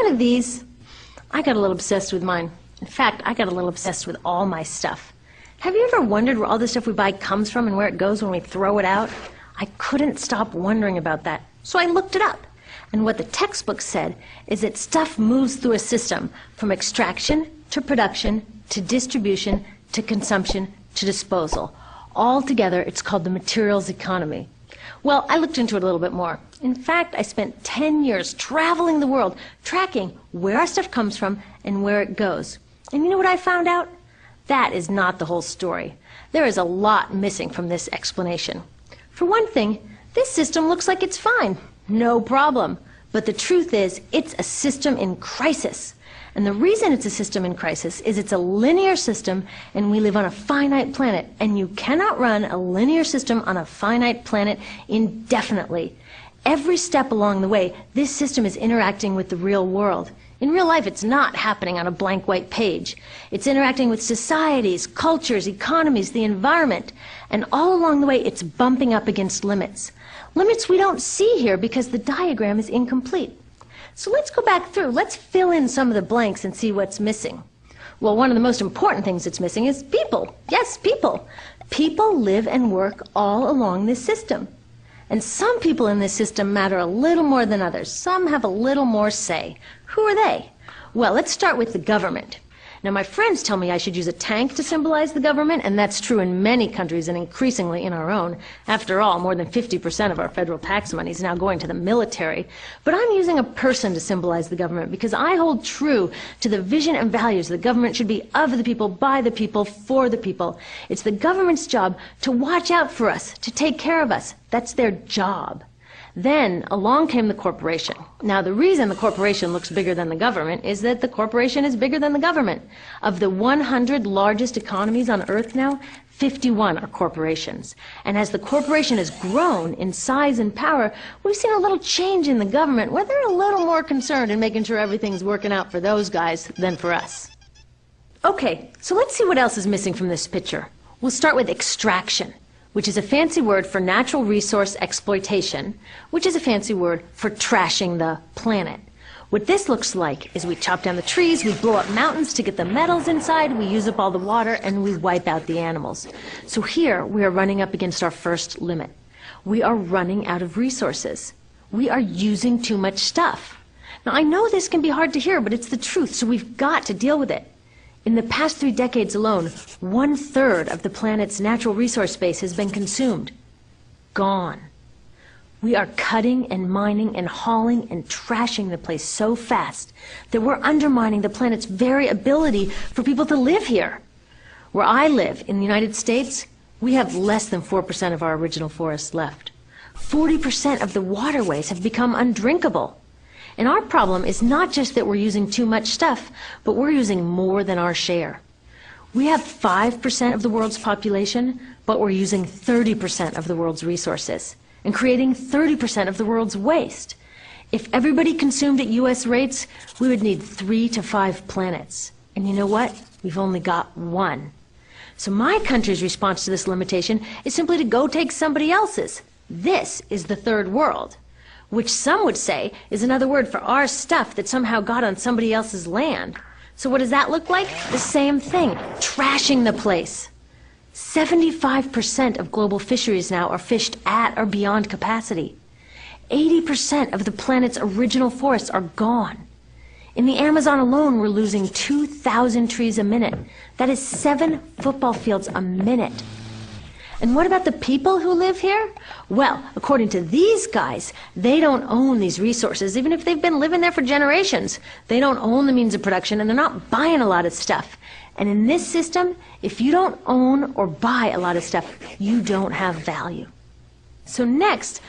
of these, I got a little obsessed with mine. In fact, I got a little obsessed with all my stuff. Have you ever wondered where all the stuff we buy comes from and where it goes when we throw it out? I couldn't stop wondering about that, so I looked it up. And what the textbook said is that stuff moves through a system from extraction to production to distribution to consumption to disposal. All together, it's called the materials economy. Well, I looked into it a little bit more. In fact, I spent 10 years traveling the world, tracking where our stuff comes from and where it goes. And you know what I found out? That is not the whole story. There is a lot missing from this explanation. For one thing, this system looks like it's fine. No problem. But the truth is, it's a system in crisis. And the reason it's a system in crisis is it's a linear system and we live on a finite planet. And you cannot run a linear system on a finite planet indefinitely. Every step along the way, this system is interacting with the real world. In real life, it's not happening on a blank white page. It's interacting with societies, cultures, economies, the environment. And all along the way, it's bumping up against limits. Limits we don't see here because the diagram is incomplete. So let's go back through. Let's fill in some of the blanks and see what's missing. Well, one of the most important things that's missing is people. Yes, people. People live and work all along this system. And some people in this system matter a little more than others. Some have a little more say. Who are they? Well, let's start with the government. Now, my friends tell me I should use a tank to symbolize the government, and that's true in many countries and increasingly in our own. After all, more than 50% of our federal tax money is now going to the military. But I'm using a person to symbolize the government because I hold true to the vision and values the government should be of the people, by the people, for the people. It's the government's job to watch out for us, to take care of us. That's their job. Then along came the corporation. Now the reason the corporation looks bigger than the government is that the corporation is bigger than the government. Of the 100 largest economies on Earth now, 51 are corporations. And as the corporation has grown in size and power, we've seen a little change in the government where they're a little more concerned in making sure everything's working out for those guys than for us. Okay, so let's see what else is missing from this picture. We'll start with extraction, which is a fancy word for natural resource exploitation, which is a fancy word for trashing the planet. What this looks like is we chop down the trees, we blow up mountains to get the metals inside, we use up all the water, and we wipe out the animals. So here we are running up against our first limit. We are running out of resources. We are using too much stuff. Now I know this can be hard to hear, but it's the truth, so we've got to deal with it. In the past 3 decades alone, 1/3 of the planet's natural resource base has been consumed. Gone. We are cutting and mining and hauling and trashing the place so fast that we're undermining the planet's very ability for people to live here. Where I live, in the United States, we have less than 4% of our original forests left. 40% of the waterways have become undrinkable. And our problem is not just that we're using too much stuff, but we're using more than our share. We have 5% of the world's population, but we're using 30% of the world's resources and creating 30% of the world's waste. If everybody consumed at US rates, we would need 3 to 5 planets. And you know what? We've only got 1. So my country's response to this limitation is simply to go take somebody else's. This is the third world, which some would say is another word for our stuff that somehow got on somebody else's land. So what does that look like? The same thing, trashing the place. 75% of global fisheries now are fished at or beyond capacity. 80% of the planet's original forests are gone. In the Amazon alone, we're losing 2,000 trees a minute. That is 7 football fields a minute. And what about the people who live here? Well, according to these guys, they don't own these resources, even if they've been living there for generations. They don't own the means of production, and they're not buying a lot of stuff. And in this system, if you don't own or buy a lot of stuff, you don't have value. So next,